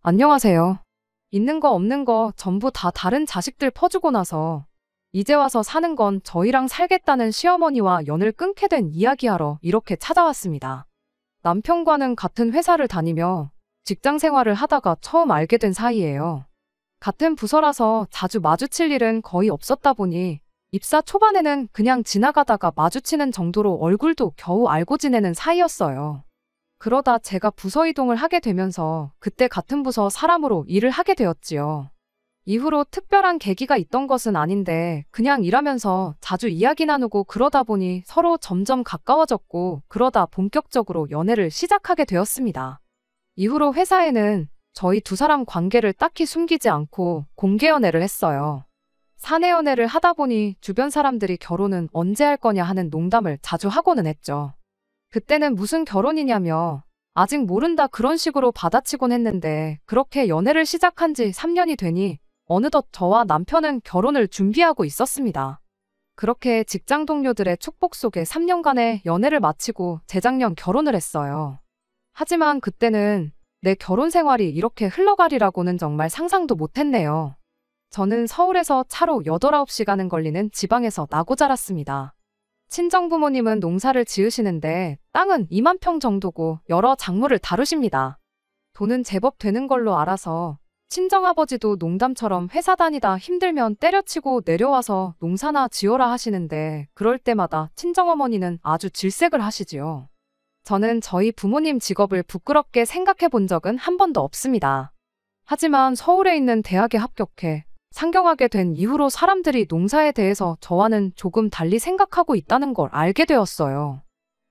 안녕하세요. 있는 거 없는 거 전부 다 다른 자식들 퍼주고 나서 이제 와서 사는 건 저희랑 살겠다는 시어머니와 연을 끊게 된 이야기하러 이렇게 찾아왔습니다. 남편과는 같은 회사를 다니며 직장 생활을 하다가 처음 알게 된 사이예요. 같은 부서라서 자주 마주칠 일은 거의 없었다 보니 입사 초반에는 그냥 지나가다가 마주치는 정도로 얼굴도 겨우 알고 지내는 사이였어요. 그러다 제가 부서 이동을 하게 되면서 그때 같은 부서 사람으로 일을 하게 되었지요. 이후로 특별한 계기가 있던 것은 아닌데 그냥 일하면서 자주 이야기 나누고 그러다 보니 서로 점점 가까워졌고 그러다 본격적으로 연애를 시작하게 되었습니다. 이후로 회사에는 저희 두 사람 관계를 딱히 숨기지 않고 공개 연애를 했어요. 사내 연애를 하다 보니 주변 사람들이 결혼은 언제 할 거냐 하는 농담을 자주 하고는 했죠. 그때는 무슨 결혼이냐며 아직 모른다 그런 식으로 받아치곤 했는데 그렇게 연애를 시작한 지 3년이 되니 어느덧 저와 남편은 결혼을 준비하고 있었습니다. 그렇게 직장 동료들의 축복 속에 3년간의 연애를 마치고 재작년 결혼을 했어요. 하지만 그때는 내 결혼 생활이 이렇게 흘러가리라고는 정말 상상도 못했네요. 저는 서울에서 차로 8, 9시간은 걸리는 지방에서 나고 자랐습니다. 친정부모님은 농사를 지으시는데 땅은 2만 평 정도고 여러 작물을 다루십니다. 돈은 제법 되는 걸로 알아서 친정아버지도 농담처럼 회사 다니다 힘들면 때려치고 내려와서 농사나 지어라 하시는데 그럴 때마다 친정어머니는 아주 질색을 하시지요. 저는 저희 부모님 직업을 부끄럽게 생각해 본 적은 한 번도 없습니다. 하지만 서울에 있는 대학에 합격해 상경하게 된 이후로 사람들이 농사에 대해서 저와는 조금 달리 생각하고 있다는 걸 알게 되었어요.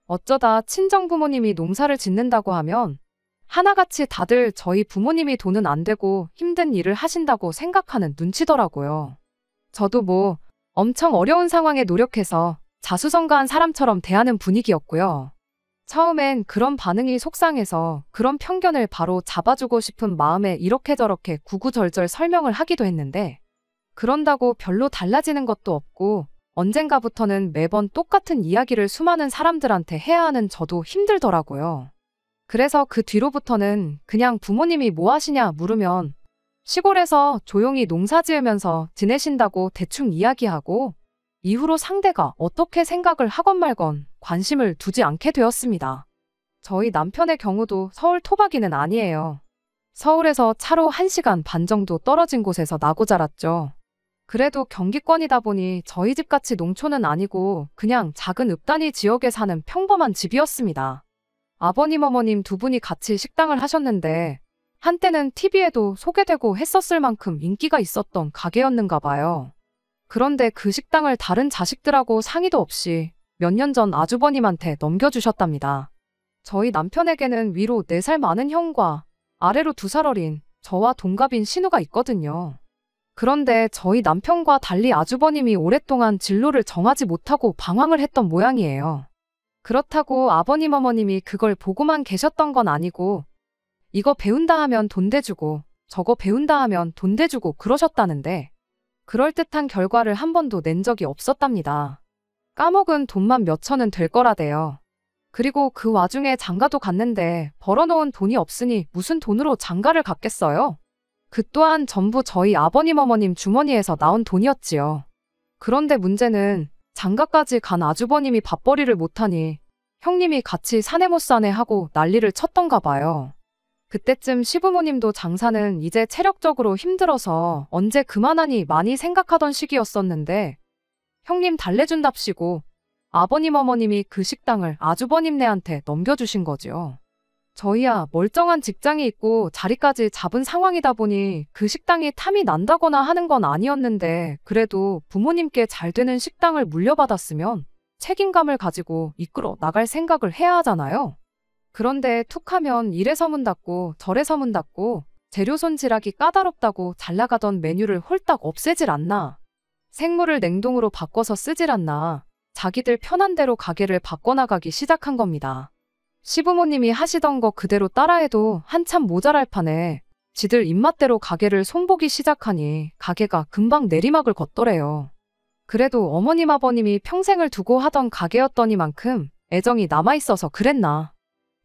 어쩌다 친정부모님이 농사를 짓는다고 하면 하나같이 다들 저희 부모님이 돈은 안 되고 힘든 일을 하신다고 생각하는 눈치더라고요. 저도 뭐 엄청 어려운 상황에 노력해서 자수성가한 사람처럼 대하는 분위기였고요. 처음엔 그런 반응이 속상해서 그런 편견을 바로 잡아주고 싶은 마음에 이렇게 저렇게 구구절절 설명을 하기도 했는데 그런다고 별로 달라지는 것도 없고 언젠가부터는 매번 똑같은 이야기를 수많은 사람들한테 해야 하는 저도 힘들더라고요. 그래서 그 뒤로부터는 그냥 부모님이 뭐 하시냐 물으면 시골에서 조용히 농사 지으면서 지내신다고 대충 이야기하고 이후로 상대가 어떻게 생각을 하건 말건 관심을 두지 않게 되었습니다. 저희 남편의 경우도 서울 토박이는 아니에요. 서울에서 차로 1시간 반 정도 떨어진 곳에서 나고 자랐죠. 그래도 경기권이다 보니 저희 집같이 농촌은 아니고 그냥 작은 읍단위 지역에 사는 평범한 집이었습니다. 아버님 어머님 두 분이 같이 식당을 하셨는데 한때는 TV에도 소개되고 했었을 만큼 인기가 있었던 가게였는가 봐요. 그런데 그 식당을 다른 자식들하고 상의도 없이 몇 년 전 아주버님한테 넘겨주셨답니다. 저희 남편에게는 위로 4살 많은 형과 아래로 2살 어린 저와 동갑인 신우가 있거든요. 그런데 저희 남편과 달리 아주버님이 오랫동안 진로를 정하지 못하고 방황을 했던 모양이에요. 그렇다고 아버님 어머님이 그걸 보고만 계셨던 건 아니고 이거 배운다 하면 돈 대주고 저거 배운다 하면 돈 대주고 그러셨다는데 그럴듯한 결과를 한 번도 낸 적이 없었답니다. 까먹은 돈만 몇 천은 될 거라대요. 그리고 그 와중에 장가도 갔는데 벌어놓은 돈이 없으니 무슨 돈으로 장가를 갔겠어요? 그 또한 전부 저희 아버님 어머님 주머니에서 나온 돈이었지요. 그런데 문제는 장가까지 간 아주버님이 밥벌이를 못하니 형님이 같이 사내 못 사내 하고 난리를 쳤던가 봐요. 그때쯤 시부모님도 장사는 이제 체력적으로 힘들어서 언제 그만하니 많이 생각하던 시기였었는데 형님 달래준답시고 아버님 어머님이 그 식당을 아주버님네한테 넘겨주신 거지요. 저희야 멀쩡한 직장이 있고 자리까지 잡은 상황이다 보니 그 식당이 탐이 난다거나 하는 건 아니었는데 그래도 부모님께 잘 되는 식당을 물려받았으면 책임감을 가지고 이끌어 나갈 생각을 해야 하잖아요. 그런데 툭하면 이래 소문났고 저래 소문났고 재료 손질하기 까다롭다고 잘 나가던 메뉴를 홀딱 없애질 않나. 생물을 냉동으로 바꿔서 쓰질 않나. 자기들 편한 대로 가게를 바꿔나가기 시작한 겁니다. 시부모님이 하시던 거 그대로 따라해도 한참 모자랄 판에 지들 입맛대로 가게를 손보기 시작하니 가게가 금방 내리막을 걷더래요. 그래도 어머님 아버님이 평생을 두고 하던 가게였더니만큼 애정이 남아있어서 그랬나.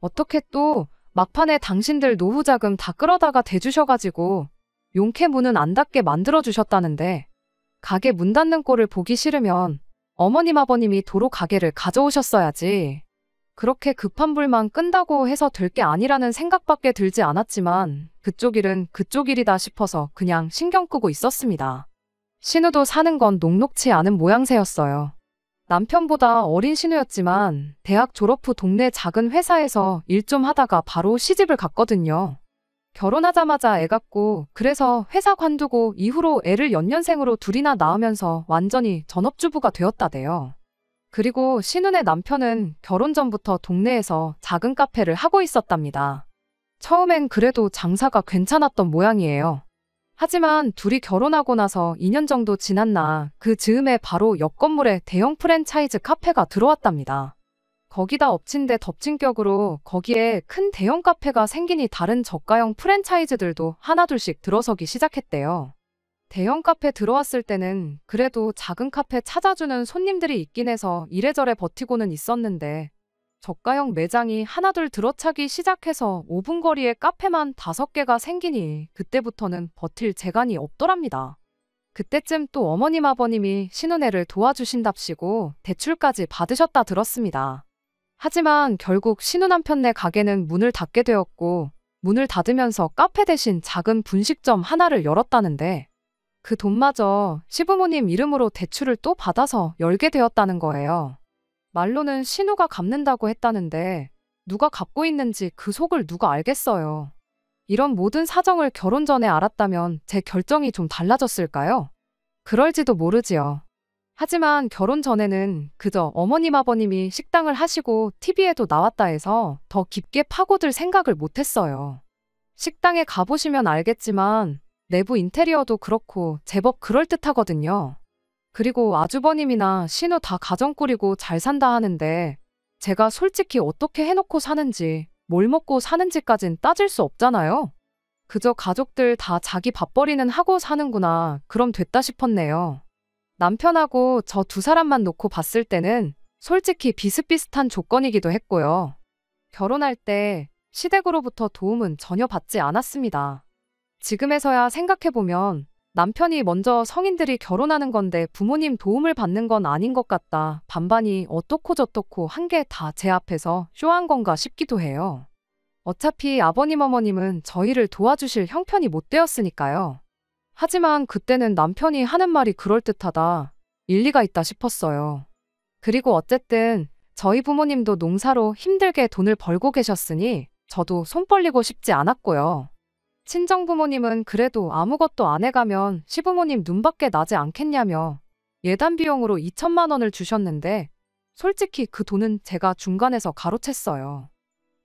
어떻게 또 막판에 당신들 노후 자금 다 끌어다가 대주셔가지고 용케 문은 안 닫게 만들어주셨다는데 가게 문 닫는 꼴을 보기 싫으면 어머님 아버님이 도로 가게를 가져오셨어야지. 그렇게 급한 불만 끈다고 해서 될 게 아니라는 생각밖에 들지 않았지만 그쪽 일은 그쪽 일이다 싶어서 그냥 신경 끄고 있었습니다. 신우도 사는 건 녹록치 않은 모양새였어요. 남편보다 어린 신우였지만 대학 졸업 후 동네 작은 회사에서 일 좀 하다가 바로 시집을 갔거든요. 결혼하자마자 애 갖고 그래서 회사 관두고 이후로 애를 연년생으로 둘이나 낳으면서 완전히 전업주부가 되었다대요. 그리고 신우네 남편은 결혼 전부터 동네에서 작은 카페를 하고 있었답니다. 처음엔 그래도 장사가 괜찮았던 모양이에요. 하지만 둘이 결혼하고 나서 2년 정도 지났나 그 즈음에 바로 옆 건물에 대형 프랜차이즈 카페가 들어왔답니다. 거기다 엎친 데 덮친 격으로 거기에 큰 대형 카페가 생기니 다른 저가형 프랜차이즈들도 하나둘씩 들어서기 시작했대요. 대형 카페 들어왔을 때는 그래도 작은 카페 찾아주는 손님들이 있긴 해서 이래저래 버티고는 있었는데 저가형 매장이 하나둘 들어차기 시작해서 5분 거리에 카페만 5개가 생기니 그때부터는 버틸 재간이 없더랍니다. 그때쯤 또 어머님 아버님이 신혼애를 도와주신답시고 대출까지 받으셨다 들었습니다. 하지만 결국 신우 남편네 가게는 문을 닫게 되었고 문을 닫으면서 카페 대신 작은 분식점 하나를 열었다는데 그 돈마저 시부모님 이름으로 대출을 또 받아서 열게 되었다는 거예요. 말로는 신우가 갚는다고 했다는데 누가 갚고 있는지 그 속을 누가 알겠어요. 이런 모든 사정을 결혼 전에 알았다면 제 결정이 좀 달라졌을까요? 그럴지도 모르지요. 하지만 결혼 전에는 그저 어머님 아버님이 식당을 하시고 TV에도 나왔다 해서 더 깊게 파고들 생각을 못했어요. 식당에 가보시면 알겠지만 내부 인테리어도 그렇고 제법 그럴듯하거든요. 그리고 아주버님이나 신우 다 가정 꾸리고 잘 산다 하는데 제가 솔직히 어떻게 해놓고 사는지 뭘 먹고 사는지까진 따질 수 없잖아요. 그저 가족들 다 자기 밥벌이는 하고 사는구나 그럼 됐다 싶었네요. 남편하고 저 두 사람만 놓고 봤을 때는 솔직히 비슷비슷한 조건이기도 했고요. 결혼할 때 시댁으로부터 도움은 전혀 받지 않았습니다. 지금에서야 생각해보면 남편이 먼저 성인들이 결혼하는 건데 부모님 도움을 받는 건 아닌 것 같다. 반반이 어떻고 저떻고 한 게 다 제 앞에서 쇼한 건가 싶기도 해요. 어차피 아버님 어머님은 저희를 도와주실 형편이 못 되었으니까요. 하지만 그때는 남편이 하는 말이 그럴듯하다. 일리가 있다 싶었어요. 그리고 어쨌든 저희 부모님도 농사로 힘들게 돈을 벌고 계셨으니 저도 손 벌리고 싶지 않았고요. 친정부모님은 그래도 아무것도 안 해가면 시부모님 눈밖에 나지 않겠냐며 예단 비용으로 2천만 원을 주셨는데 솔직히 그 돈은 제가 중간에서 가로챘어요.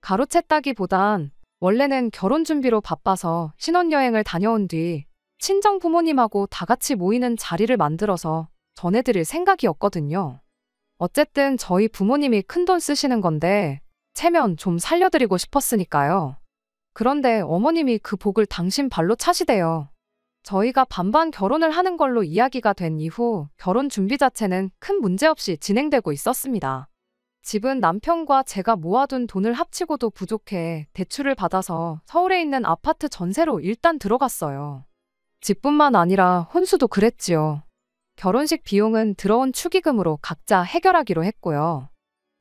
가로챘다기보단 원래는 결혼 준비로 바빠서 신혼여행을 다녀온 뒤 친정 부모님하고 다 같이 모이는 자리를 만들어서 전해드릴 생각이었거든요. 어쨌든 저희 부모님이 큰돈 쓰시는 건데 체면 좀 살려드리고 싶었으니까요. 그런데 어머님이 그 복을 당신 발로 차시대요. 저희가 반반 결혼을 하는 걸로 이야기가 된 이후 결혼 준비 자체는 큰 문제 없이 진행되고 있었습니다. 집은 남편과 제가 모아둔 돈을 합치고도 부족해 대출을 받아서 서울에 있는 아파트 전세로 일단 들어갔어요. 집뿐만 아니라 혼수도 그랬지요. 결혼식 비용은 들어온 축의금으로 각자 해결하기로 했고요.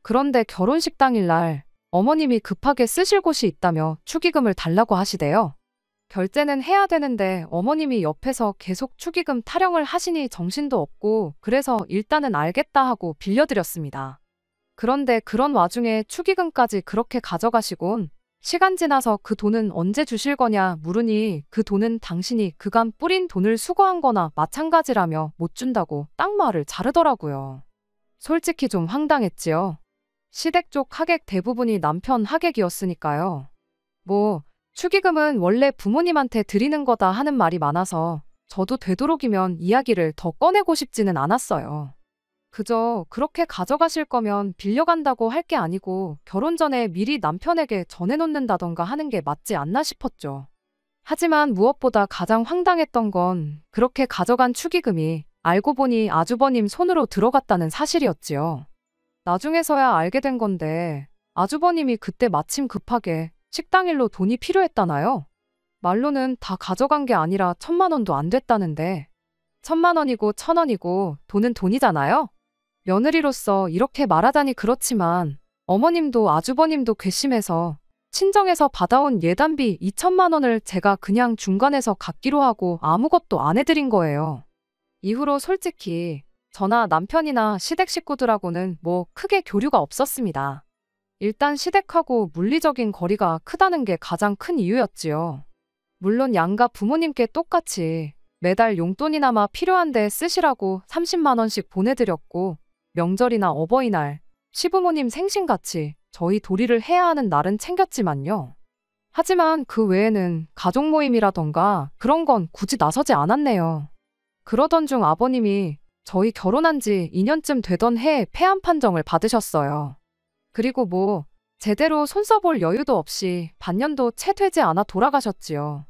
그런데 결혼식 당일날 어머님이 급하게 쓰실 곳이 있다며 축의금을 달라고 하시대요. 결제는 해야 되는데 어머님이 옆에서 계속 축의금 타령을 하시니 정신도 없고 그래서 일단은 알겠다 하고 빌려드렸습니다. 그런데 그런 와중에 축의금까지 그렇게 가져가시곤 시간 지나서 그 돈은 언제 주실 거냐 물으니 그 돈은 당신이 그간 뿌린 돈을 수거한 거나 마찬가지라며 못 준다고 딱 말을 자르더라고요. 솔직히 좀 황당했지요. 시댁 쪽 하객 대부분이 남편 하객이었으니까요. 축의금은 원래 부모님한테 드리는 거다 하는 말이 많아서 저도 되도록이면 이야기를 더 꺼내고 싶지는 않았어요. 그저 그렇게 가져가실 거면 빌려간다고 할 게 아니고 결혼 전에 미리 남편에게 전해놓는다던가 하는 게 맞지 않나 싶었죠. 하지만 무엇보다 가장 황당했던 건 그렇게 가져간 축의금이 알고 보니 아주버님 손으로 들어갔다는 사실이었지요. 나중에서야 알게 된 건데 아주버님이 그때 마침 급하게 식당 일로 돈이 필요했다나요? 말로는 다 가져간 게 아니라 1,000만 원도 안 됐다는데 1,000만 원이고 1,000원이고 돈은 돈이잖아요? 며느리로서 이렇게 말하자니 그렇지만 어머님도 아주버님도 괘씸해서 친정에서 받아온 예단비 2,000만 원을 제가 그냥 중간에서 갖기로 하고 아무것도 안 해드린 거예요. 이후로 솔직히 저나 남편이나 시댁 식구들하고는 뭐 크게 교류가 없었습니다. 일단 시댁하고 물리적인 거리가 크다는 게 가장 큰 이유였지요. 물론 양가 부모님께 똑같이 매달 용돈이나마 필요한데 쓰시라고 30만 원씩 보내드렸고 명절이나 어버이날, 시부모님 생신같이 저희 도리를 해야 하는 날은 챙겼지만요. 하지만 그 외에는 가족 모임이라던가 그런 건 굳이 나서지 않았네요. 그러던 중 아버님이 저희 결혼한 지 2년쯤 되던 해에 폐암 판정을 받으셨어요. 그리고 뭐 제대로 손 써볼 여유도 없이 반년도 채 되지 않아 돌아가셨지요.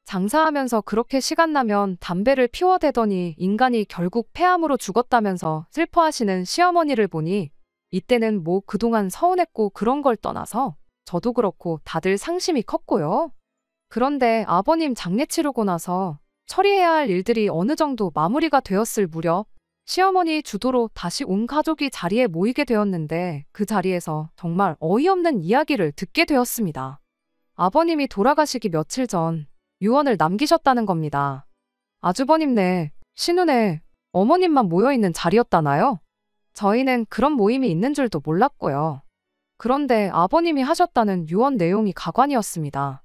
장사하면서 그렇게 시간 나면 담배를 피워대더니 인간이 결국 폐암으로 죽었다면서 슬퍼하시는 시어머니를 보니 이때는 뭐 그동안 서운했고 그런 걸 떠나서 저도 그렇고 다들 상심이 컸고요. 그런데 아버님 장례 치르고 나서 처리해야 할 일들이 어느 정도 마무리가 되었을 무렵 시어머니 주도로 다시 온 가족이 자리에 모이게 되었는데 그 자리에서 정말 어이없는 이야기를 듣게 되었습니다. 아버님이 돌아가시기 며칠 전 유언을 남기셨다는 겁니다. 아주버님네, 신우네, 어머님만 모여있는 자리였다나요? 저희는 그런 모임이 있는 줄도 몰랐고요. 그런데 아버님이 하셨다는 유언 내용이 가관이었습니다.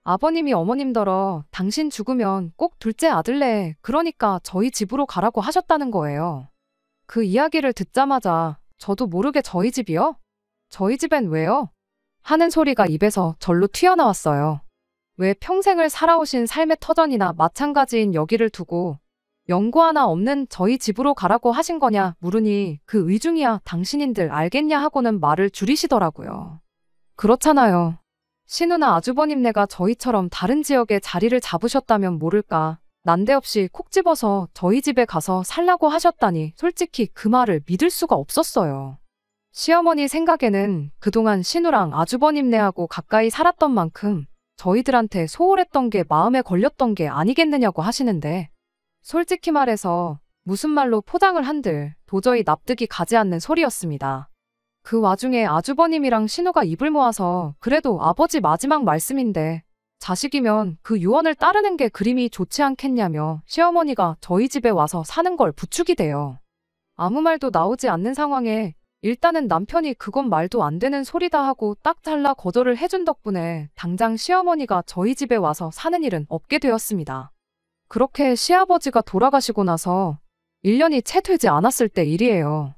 아버님이 어머님더러 당신 죽으면 꼭 둘째 아들네, 그러니까 저희 집으로 가라고 하셨다는 거예요. 그 이야기를 듣자마자 저도 모르게 저희 집이요? 저희 집엔 왜요? 하는 소리가 입에서 절로 튀어나왔어요. 왜 평생을 살아오신 삶의 터전이나 마찬가지인 여기를 두고 연고 하나 없는 저희 집으로 가라고 하신 거냐 물으니 그 의중이야 당신인들 알겠냐 하고는 말을 줄이시더라고요. 그렇잖아요. 신우나 아주버님네가 저희처럼 다른 지역에 자리를 잡으셨다면 모를까 난데없이 콕 집어서 저희 집에 가서 살라고 하셨다니 솔직히 그 말을 믿을 수가 없었어요. 시어머니 생각에는 그동안 신우랑 아주버님네하고 가까이 살았던 만큼 저희들한테 소홀했던 게 마음에 걸렸던 게 아니겠느냐고 하시는데 솔직히 말해서 무슨 말로 포장을 한들 도저히 납득이 가지 않는 소리였습니다. 그 와중에 아주버님이랑 신우가 입을 모아서 그래도 아버지 마지막 말씀인데 자식이면 그 유언을 따르는 게 그림이 좋지 않겠냐며 시어머니가 저희 집에 와서 사는 걸 부추기대요. 아무 말도 나오지 않는 상황에 일단은 남편이 그건 말도 안 되는 소리다 하고 딱 잘라 거절을 해준 덕분에 당장 시어머니가 저희 집에 와서 사는 일은 없게 되었습니다. 그렇게 시아버지가 돌아가시고 나서 1년이 채 되지 않았을 때 일이에요.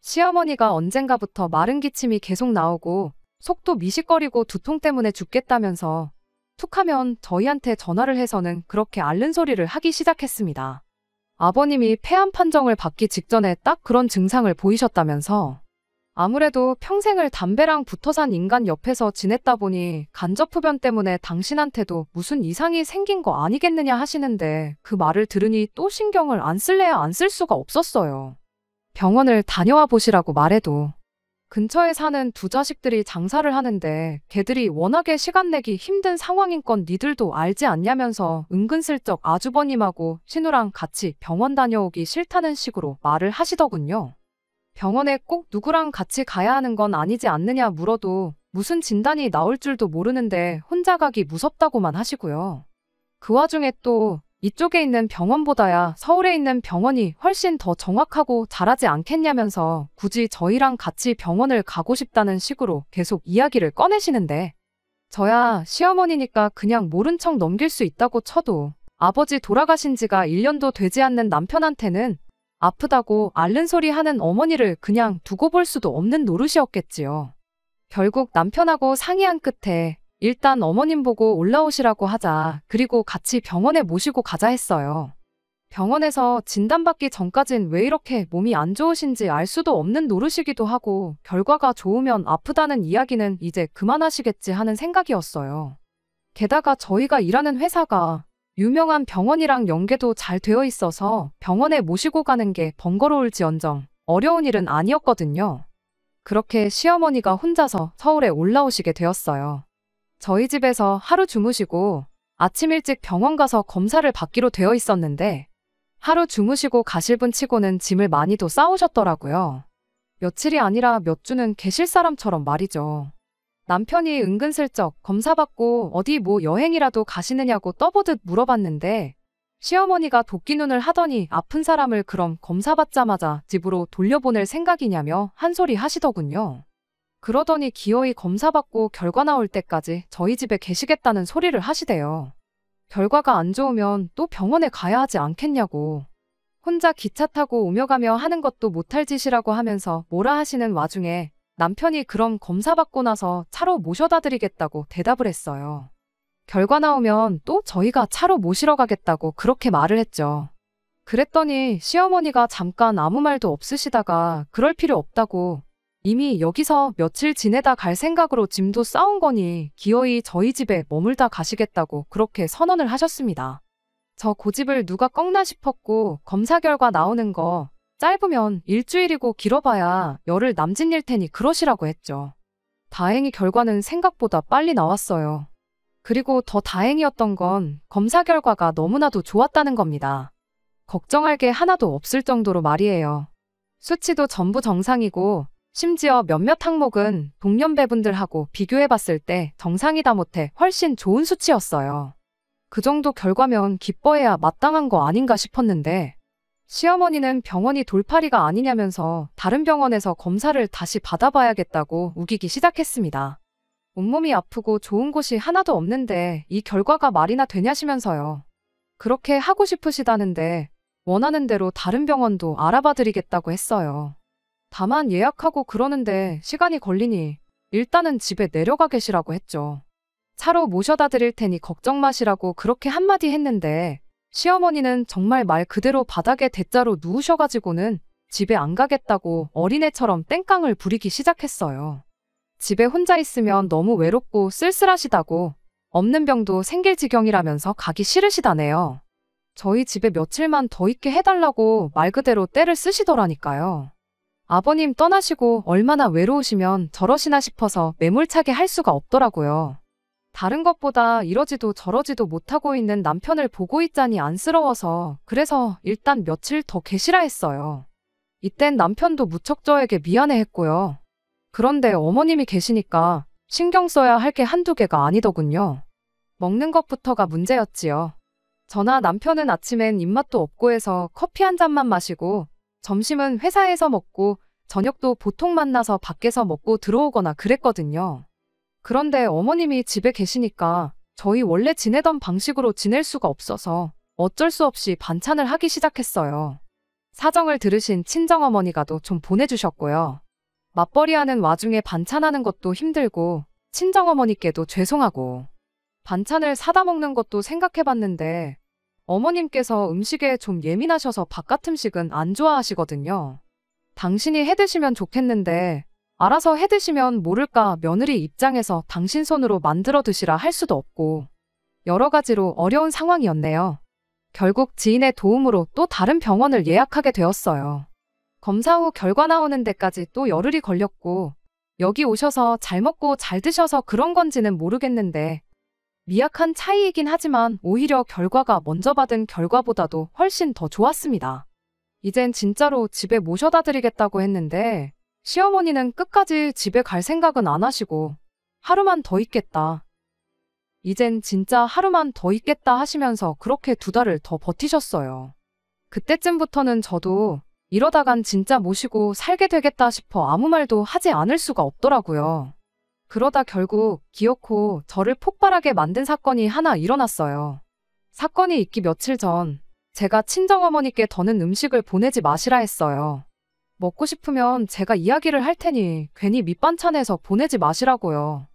시어머니가 언젠가부터 마른 기침이 계속 나오고 속도 미식거리고 두통 때문에 죽겠다면서 툭하면 저희한테 전화를 해서는 그렇게 앓는 소리를 하기 시작했습니다. 아버님이 폐암 판정을 받기 직전에 딱 그런 증상을 보이셨다면서 아무래도 평생을 담배랑 붙어 산 인간 옆에서 지냈다 보니 간접흡연 때문에 당신한테도 무슨 이상이 생긴 거 아니겠느냐 하시는데 그 말을 들으니 또 신경을 안 쓸래야 안 쓸 수가 없었어요. 병원을 다녀와 보시라고 말해도 근처에 사는 두 자식들이 장사를 하는데 걔들이 워낙에 시간 내기 힘든 상황인 건 니들도 알지 않냐면서 은근슬쩍 아주버님하고 신우랑 같이 병원 다녀오기 싫다는 식으로 말을 하시더군요. 병원에 꼭 누구랑 같이 가야 하는 건 아니지 않느냐 물어도 무슨 진단이 나올 줄도 모르는데 혼자 가기 무섭다고만 하시고요. 그 와중에 또 이쪽에 있는 병원보다야 서울에 있는 병원이 훨씬 더 정확하고 잘하지 않겠냐면서 굳이 저희랑 같이 병원을 가고 싶다는 식으로 계속 이야기를 꺼내시는데 저야 시어머니니까 그냥 모른 척 넘길 수 있다고 쳐도 아버지 돌아가신 지가 1년도 되지 않는 남편한테는 아프다고 앓는 소리 하는 어머니를 그냥 두고 볼 수도 없는 노릇이었겠지요. 결국 남편하고 상의한 끝에 일단 어머님 보고 올라오시라고 하자 그리고 같이 병원에 모시고 가자 했어요. 병원에서 진단받기 전까진 왜 이렇게 몸이 안 좋으신지 알 수도 없는 노릇이기도 하고 결과가 좋으면 아프다는 이야기는 이제 그만하시겠지 하는 생각이었어요. 게다가 저희가 일하는 회사가 유명한 병원이랑 연계도 잘 되어 있어서 병원에 모시고 가는 게 번거로울지언정 어려운 일은 아니었거든요. 그렇게 시어머니가 혼자서 서울에 올라오시게 되었어요. 저희 집에서 하루 주무시고 아침 일찍 병원 가서 검사를 받기로 되어 있었는데 하루 주무시고 가실 분 치고는 짐을 많이도 싸우셨더라고요. 며칠이 아니라 몇 주는 계실 사람처럼 말이죠. 남편이 은근슬쩍 검사 받고 어디 뭐 여행이라도 가시느냐고 떠보듯 물어봤는데 시어머니가 도끼눈을 하더니 아픈 사람을 그럼 검사 받자마자 집으로 돌려보낼 생각이냐며 한 소리 하시더군요. 그러더니 기어이 검사 받고 결과 나올 때까지 저희 집에 계시겠다는 소리를 하시대요. 결과가 안 좋으면 또 병원에 가야 하지 않겠냐고. 혼자 기차 타고 오며 가며 하는 것도 못할 짓이라고 하면서 뭐라 하시는 와중에 남편이 그럼 검사 받고 나서 차로 모셔다 드리겠다고 대답을 했어요. 결과 나오면 또 저희가 차로 모시러 가겠다고 그렇게 말을 했죠. 그랬더니 시어머니가 잠깐 아무 말도 없으시다가 그럴 필요 없다고 이미 여기서 며칠 지내다 갈 생각으로 짐도 싸온 거니 기어이 저희 집에 머물다 가시겠다고 그렇게 선언을 하셨습니다. 저 고집을 누가 꺾나 싶었고 검사 결과 나오는 거 짧으면 일주일이고 길어봐야 열흘 남짓일 테니 그러시라고 했죠. 다행히 결과는 생각보다 빨리 나왔어요. 그리고 더 다행이었던 건 검사 결과가 너무나도 좋았다는 겁니다. 걱정할 게 하나도 없을 정도로 말이에요. 수치도 전부 정상이고 심지어 몇몇 항목은 동년배분들하고 비교해봤을 때 정상이다 못해 훨씬 좋은 수치였어요. 그 정도 결과면 기뻐해야 마땅한 거 아닌가 싶었는데 시어머니는 병원이 돌팔이가 아니냐면서 다른 병원에서 검사를 다시 받아봐야겠다고 우기기 시작했습니다. 온몸이 아프고 좋은 곳이 하나도 없는데 이 결과가 말이나 되냐시면서요. 그렇게 하고 싶으시다는데 원하는 대로 다른 병원도 알아봐드리겠다고 했어요. 다만 예약하고 그러는데 시간이 걸리니 일단은 집에 내려가 계시라고 했죠. 차로 모셔다 드릴 테니 걱정 마시라고 그렇게 한마디 했는데 시어머니는 정말 말 그대로 바닥에 대자로 누우셔가지고는 집에 안 가겠다고 어린애처럼 땡깡을 부리기 시작했어요. 집에 혼자 있으면 너무 외롭고 쓸쓸하시다고 없는 병도 생길 지경이라면서 가기 싫으시다네요. 저희 집에 며칠만 더 있게 해달라고 말 그대로 떼를 쓰시더라니까요. 아버님 떠나시고 얼마나 외로우시면 저러시나 싶어서 매몰차게 할 수가 없더라고요. 다른 것보다 이러지도 저러지도 못하고 있는 남편을 보고 있자니 안쓰러워서 그래서 일단 며칠 더 계시라 했어요. 이땐 남편도 무척 저에게 미안해했고요. 그런데 어머님이 계시니까 신경 써야 할 게 한두 개가 아니더군요. 먹는 것부터가 문제였지요. 저나 남편은 아침엔 입맛도 없고 해서 커피 한 잔만 마시고 점심은 회사에서 먹고 저녁도 보통 만나서 밖에서 먹고 들어오거나 그랬거든요. 그런데 어머님이 집에 계시니까 저희 원래 지내던 방식으로 지낼 수가 없어서 어쩔 수 없이 반찬을 하기 시작했어요. 사정을 들으신 친정어머니가도 좀 보내주셨고요. 맞벌이하는 와중에 반찬하는 것도 힘들고 친정어머니께도 죄송하고 반찬을 사다 먹는 것도 생각해봤는데 어머님께서 음식에 좀 예민하셔서 바깥 음식은 안 좋아하시거든요. 당신이 해드시면 좋겠는데 알아서 해드시면 모를까 며느리 입장에서 당신 손으로 만들어 드시라 할 수도 없고 여러 가지로 어려운 상황이었네요. 결국 지인의 도움으로 또 다른 병원을 예약하게 되었어요. 검사 후 결과 나오는 데까지 또 열흘이 걸렸고 여기 오셔서 잘 먹고 잘 드셔서 그런 건지는 모르겠는데 미약한 차이이긴 하지만 오히려 결과가 먼저 받은 결과보다도 훨씬 더 좋았습니다. 이젠 진짜로 집에 모셔다 드리겠다고 했는데 시어머니는 끝까지 집에 갈 생각은 안 하시고 하루만 더 있겠다. 이젠 진짜 하루만 더 있겠다 하시면서 그렇게 2달을 더 버티셨어요. 그때쯤부터는 저도 이러다간 진짜 모시고 살게 되겠다 싶어 아무 말도 하지 않을 수가 없더라고요. 그러다 결국 기어코 저를 폭발하게 만든 사건이 하나 일어났어요. 사건이 있기 며칠 전 제가 친정어머니께 더는 음식을 보내지 마시라 했어요. 먹고 싶으면 제가 이야기를 할 테니 괜히 밑반찬해서 보내지 마시라고요.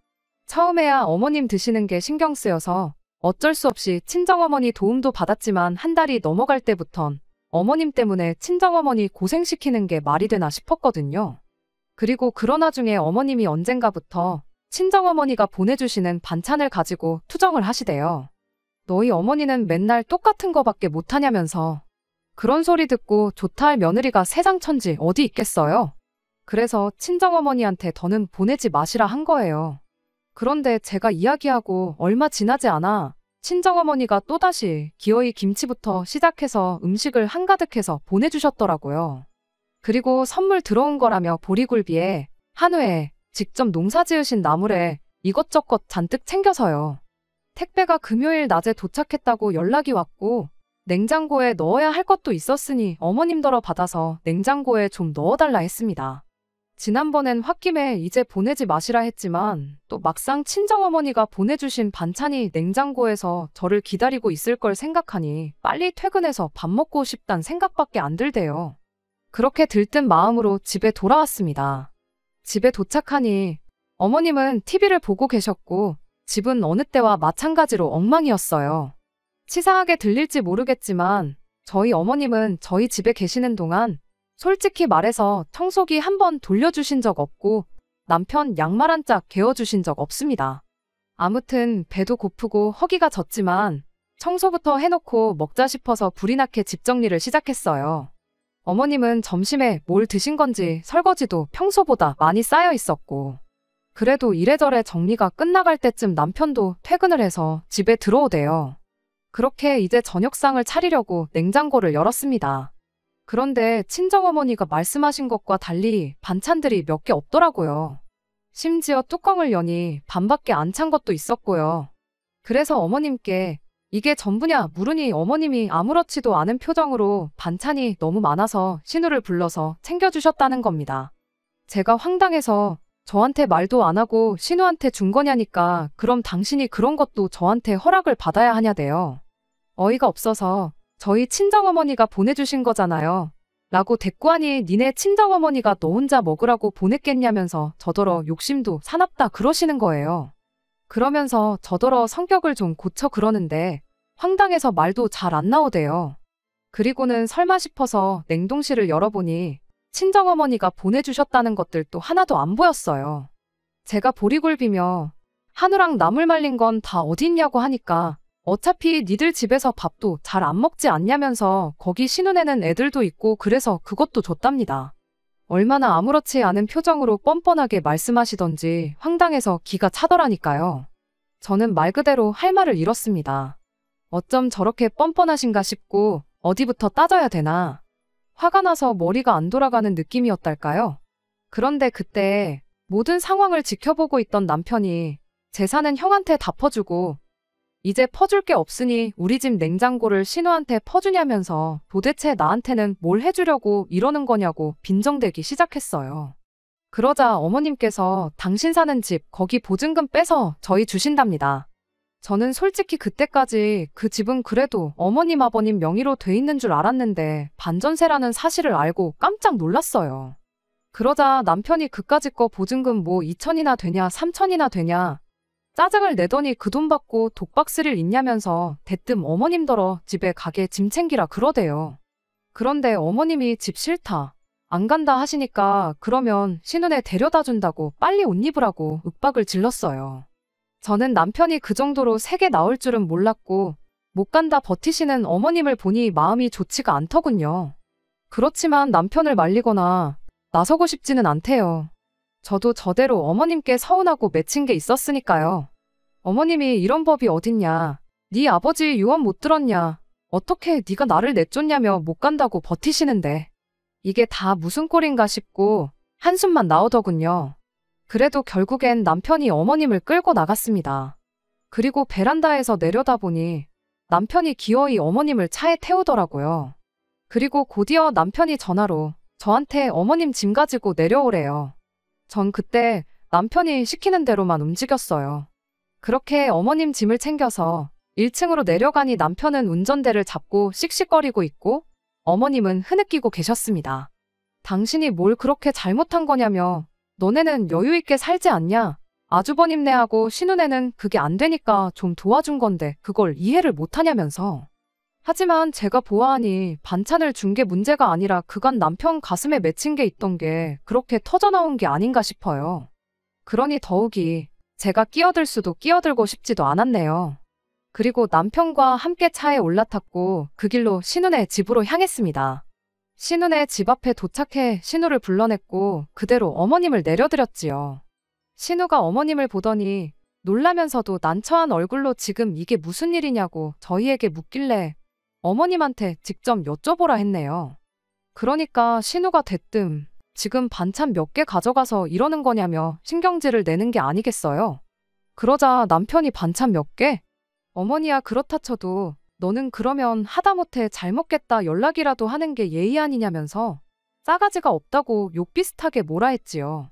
처음에야 어머님 드시는 게 신경 쓰여서 어쩔 수 없이 친정어머니 도움도 받았지만 한 달이 넘어갈 때부턴 어머님 때문에 친정어머니 고생시키는 게 말이 되나 싶었거든요. 그리고 그러나 중에 어머님이 언젠가부터 친정어머니가 보내주시는 반찬을 가지고 투정을 하시대요. 너희 어머니는 맨날 똑같은 거밖에 못하냐면서. 그런 소리 듣고 좋다 할 며느리가 세상 천지 어디 있겠어요? 그래서 친정어머니한테 더는 보내지 마시라 한 거예요. 그런데 제가 이야기하고 얼마 지나지 않아 친정어머니가 또다시 기어이 김치부터 시작해서 음식을 한가득해서 보내주셨더라고요. 그리고 선물 들어온 거라며 보리굴비에 한우에 직접 농사 지으신 나물에 이것저것 잔뜩 챙겨서요. 택배가 금요일 낮에 도착했다고 연락이 왔고 냉장고에 넣어야 할 것도 있었으니 어머님더러 받아서 냉장고에 좀 넣어달라 했습니다. 지난번엔 홧김에 이제 보내지 마시라 했지만 또 막상 친정어머니가 보내주신 반찬이 냉장고에서 저를 기다리고 있을 걸 생각하니 빨리 퇴근해서 밥 먹고 싶단 생각밖에 안 들대요. 그렇게 들뜬 마음으로 집에 돌아왔습니다. 집에 도착하니 어머님은 TV를 보고 계셨고 집은 어느 때와 마찬가지로 엉망이었어요. 치사하게 들릴지 모르겠지만 저희 어머님은 저희 집에 계시는 동안 솔직히 말해서 청소기 한 번 돌려주신 적 없고 남편 양말 한 짝 개어주신 적 없습니다. 아무튼 배도 고프고 허기가 졌지만 청소부터 해놓고 먹자 싶어서 불이 나게 집 정리를 시작했어요. 어머님은 점심에 뭘 드신 건지 설거지도 평소보다 많이 쌓여 있었고 그래도 이래저래 정리가 끝나갈 때쯤 남편도 퇴근을 해서 집에 들어오대요. 그렇게 이제 저녁상을 차리려고 냉장고를 열었습니다. 그런데 친정어머니가 말씀하신 것과 달리 반찬들이 몇 개 없더라고요. 심지어 뚜껑을 여니 반밖에 안 찬 것도 있었고요. 그래서 어머님께 이게 전부냐 물으니 어머님이 아무렇지도 않은 표정으로 반찬이 너무 많아서 신우를 불러서 챙겨주셨다는 겁니다. 제가 황당해서 저한테 말도 안 하고 신우한테 준 거냐니까 그럼 당신이 그런 것도 저한테 허락을 받아야 하냐대요. 어이가 없어서 저희 친정어머니가 보내주신 거잖아요. 라고 대꾸하니 니네 친정어머니가 너 혼자 먹으라고 보냈겠냐면서 저더러 욕심도 사납다 그러시는 거예요. 그러면서 저더러 성격을 좀 고쳐 그러는데 황당해서 말도 잘 안 나오대요. 그리고는 설마 싶어서 냉동실을 열어보니 친정어머니가 보내주셨다는 것들도 하나도 안 보였어요. 제가 보리굴비며 한우랑 나물 말린 건 다 어디 있냐고 하니까 어차피 니들 집에서 밥도 잘 안 먹지 않냐면서 거기 신혼에는 애들도 있고 그래서 그것도 줬답니다. 얼마나 아무렇지 않은 표정으로 뻔뻔하게 말씀하시던지 황당해서 기가 차더라니까요. 저는 말 그대로 할 말을 잃었습니다. 어쩜 저렇게 뻔뻔하신가 싶고 어디부터 따져야 되나. 화가 나서 머리가 안 돌아가는 느낌이었달까요? 그런데 그때 모든 상황을 지켜보고 있던 남편이 재산은 형한테 다 퍼주고 이제 퍼줄 게 없으니 우리 집 냉장고를 신우한테 퍼주냐면서 도대체 나한테는 뭘 해주려고 이러는 거냐고 빈정대기 시작했어요. 그러자 어머님께서 당신 사는 집 거기 보증금 빼서 저희 주신답니다. 저는 솔직히 그때까지 그 집은 그래도 어머님 아버님 명의로 돼 있는 줄 알았는데 반전세라는 사실을 알고 깜짝 놀랐어요. 그러자 남편이 그까짓 거 보증금 뭐 2천이나 되냐 3천이나 되냐 짜증을 내더니 그 돈 받고 독박 쓸 일 있냐면서 대뜸 어머님더러 집에 가게 짐 챙기라 그러대요. 그런데 어머님이 집 싫다, 안 간다 하시니까 그러면 신혼에 데려다 준다고 빨리 옷 입으라고 윽박을 질렀어요. 저는 남편이 그 정도로 세게 나올 줄은 몰랐고 못 간다 버티시는 어머님을 보니 마음이 좋지가 않더군요. 그렇지만 남편을 말리거나 나서고 싶지는 않대요. 저도 저대로 어머님께 서운하고 맺힌 게 있었으니까요. 어머님이 이런 법이 어딨냐. 네 아버지 유언 못 들었냐. 어떻게 네가 나를 내쫓냐며 못 간다고 버티시는데. 이게 다 무슨 꼴인가 싶고 한숨만 나오더군요. 그래도 결국엔 남편이 어머님을 끌고 나갔습니다. 그리고 베란다에서 내려다보니 남편이 기어이 어머님을 차에 태우더라고요. 그리고 곧이어 남편이 전화로 저한테 어머님 짐 가지고 내려오래요. 전 그때 남편이 시키는 대로만 움직였어요. 그렇게 어머님 짐을 챙겨서 1층으로 내려가니 남편은 운전대를 잡고 씩씩거리고 있고 어머님은 흐느끼고 계셨습니다. 당신이 뭘 그렇게 잘못한 거냐며 너네는 여유 있게 살지 않냐? 아주버님네하고 신우네는 그게 안 되니까 좀 도와준 건데 그걸 이해를 못하냐면서. 하지만 제가 보아하니 반찬을 준 게 문제가 아니라 그간 남편 가슴에 맺힌 게 있던 게 그렇게 터져나온 게 아닌가 싶어요. 그러니 더욱이 제가 끼어들 수도 끼어들고 싶지도 않았네요. 그리고 남편과 함께 차에 올라탔고 그 길로 신우네 집으로 향했습니다. 신우네 집 앞에 도착해 신우를 불러냈고 그대로 어머님을 내려드렸지요. 신우가 어머님을 보더니 놀라면서도 난처한 얼굴로 지금 이게 무슨 일이냐고 저희에게 묻길래 어머님한테 직접 여쭤보라 했네요. 그러니까 신우가 대뜸 지금 반찬 몇 개 가져가서 이러는 거냐며 신경질을 내는 게 아니겠어요? 그러자 남편이 반찬 몇 개? 어머니야 그렇다 쳐도 너는 그러면 하다못해 잘 먹겠다 연락이라도 하는 게 예의 아니냐면서 싸가지가 없다고 욕 비슷하게 뭐라 했지요.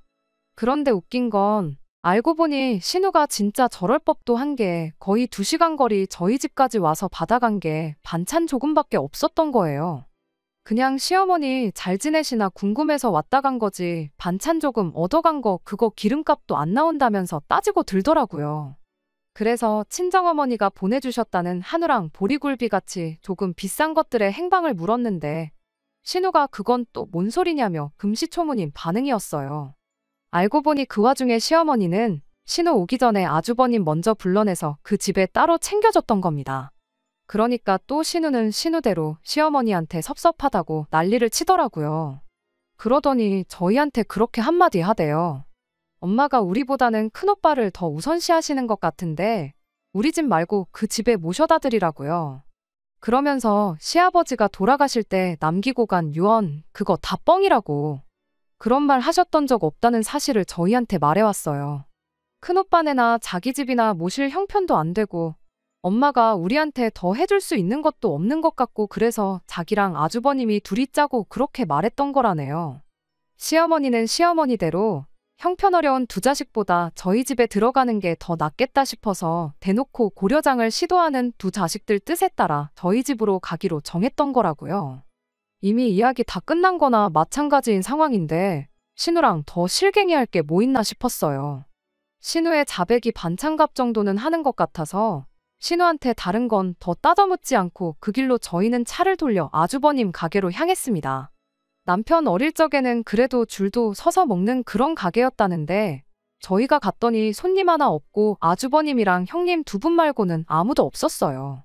그런데 웃긴 건 알고 보니 신우가 진짜 저럴 법도 한 게 거의 2시간 거리 저희 집까지 와서 받아간 게 반찬 조금밖에 없었던 거예요. 그냥 시어머니 잘 지내시나 궁금해서 왔다 간 거지 반찬 조금 얻어간 거 그거 기름값도 안 나온다면서 따지고 들더라고요. 그래서 친정어머니가 보내주셨다는 한우랑 보리굴비 같이 조금 비싼 것들의 행방을 물었는데 신우가 그건 또 뭔 소리냐며 금시초문인 반응이었어요. 알고 보니 그 와중에 시어머니는 신우 오기 전에 아주버님 먼저 불러내서 그 집에 따로 챙겨줬던 겁니다. 그러니까 또 신우는 신우대로 시어머니한테 섭섭하다고 난리를 치더라고요. 그러더니 저희한테 그렇게 한마디 하대요. 엄마가 우리보다는 큰오빠를 더 우선시하시는 것 같은데 우리 집 말고 그 집에 모셔다 드리라고요. 그러면서 시아버지가 돌아가실 때 남기고 간 유언 그거 다 뻥이라고. 그런 말 하셨던 적 없다는 사실을 저희한테 말해왔어요. 큰오빠네나 자기 집이나 모실 형편도 안 되고 엄마가 우리한테 더 해줄 수 있는 것도 없는 것 같고 그래서 자기랑 아주버님이 둘이 짜고 그렇게 말했던 거라네요. 시어머니는 시어머니대로 형편 어려운 두 자식보다 저희 집에 들어가는 게 더 낫겠다 싶어서 대놓고 고려장을 시도하는 두 자식들 뜻에 따라 저희 집으로 가기로 정했던 거라고요. 이미 이야기 다 끝난 거나 마찬가지인 상황인데 신우랑 더 실갱이할 게 뭐 있나 싶었어요. 신우의 자백이 반찬값 정도는 하는 것 같아서 신우한테 다른 건 더 따져묻지 않고 그 길로 저희는 차를 돌려 아주버님 가게로 향했습니다. 남편 어릴 적에는 그래도 줄도 서서 먹는 그런 가게였다는데 저희가 갔더니 손님 하나 없고 아주버님이랑 형님 두 분 말고는 아무도 없었어요.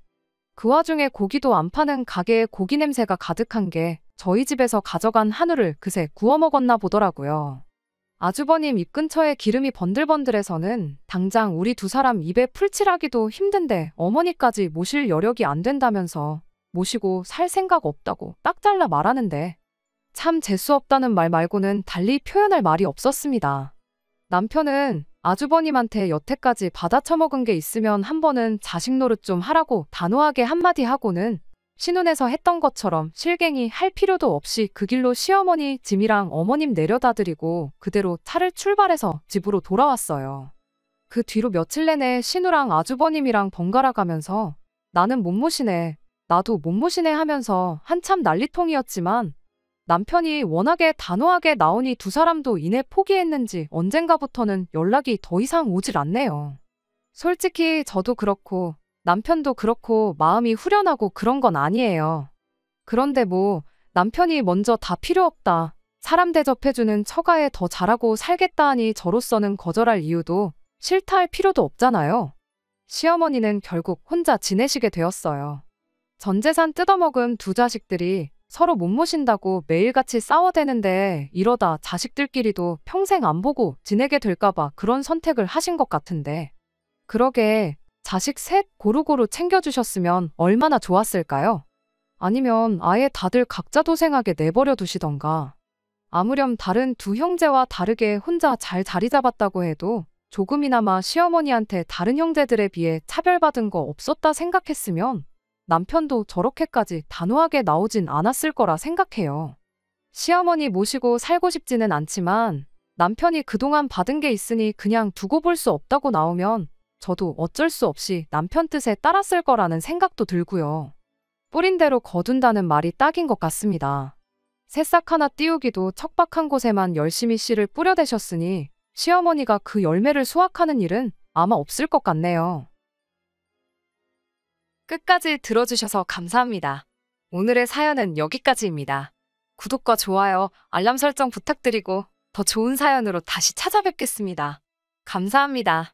그 와중에 고기도 안 파는 가게에 고기 냄새가 가득한 게 저희 집에서 가져간 한우를 그새 구워 먹었나 보더라고요. 아주버님 입 근처에 기름이 번들번들해서는 당장 우리 두 사람 입에 풀칠하기도 힘든데 어머니까지 모실 여력이 안 된다면서 모시고 살 생각 없다고 딱 잘라 말하는데 참 재수 없다는 말 말고는 달리 표현할 말이 없었습니다. 남편은 아주버님한테 여태까지 받아쳐먹은 게 있으면 한 번은 자식 노릇 좀 하라고 단호하게 한마디 하고는 신혼에서 했던 것처럼 실갱이 할 필요도 없이 그 길로 시어머니 짐이랑 어머님 내려다 드리고 그대로 차를 출발해서 집으로 돌아왔어요. 그 뒤로 며칠 내내 신우랑 아주버님이랑 번갈아 가면서 나는 못 모시네, 나도 못 모시네 하면서 한참 난리통이었지만 남편이 워낙에 단호하게 나오니 두 사람도 이내 포기했는지 언젠가부터는 연락이 더 이상 오질 않네요. 솔직히 저도 그렇고 남편도 그렇고 마음이 후련하고 그런 건 아니에요. 그런데 뭐 남편이 먼저 다 필요 없다, 사람 대접해주는 처가에 더 잘하고 살겠다 하니 저로서는 거절할 이유도 싫다 할 필요도 없잖아요. 시어머니는 결국 혼자 지내시게 되었어요. 전 재산 뜯어먹은 두 자식들이 서로 못 모신다고 매일같이 싸워대는데 이러다 자식들끼리도 평생 안 보고 지내게 될까봐 그런 선택을 하신 것 같은데. 그러게 자식 셋 고루고루 챙겨주셨으면 얼마나 좋았을까요? 아니면 아예 다들 각자 도생하게 내버려 두시던가. 아무렴 다른 두 형제와 다르게 혼자 잘 자리 잡았다고 해도 조금이나마 시어머니한테 다른 형제들에 비해 차별받은 거 없었다 생각했으면 남편도 저렇게까지 단호하게 나오진 않았을 거라 생각해요. 시어머니 모시고 살고 싶지는 않지만 남편이 그동안 받은 게 있으니 그냥 두고 볼 수 없다고 나오면 저도 어쩔 수 없이 남편 뜻에 따랐을 거라는 생각도 들고요. 뿌린 대로 거둔다는 말이 딱인 것 같습니다. 새싹 하나 띄우기도 척박한 곳에만 열심히 씨를 뿌려대셨으니 시어머니가 그 열매를 수확하는 일은 아마 없을 것 같네요. 끝까지 들어주셔서 감사합니다. 오늘의 사연은 여기까지입니다. 구독과 좋아요, 알람 설정 부탁드리고 더 좋은 사연으로 다시 찾아뵙겠습니다. 감사합니다.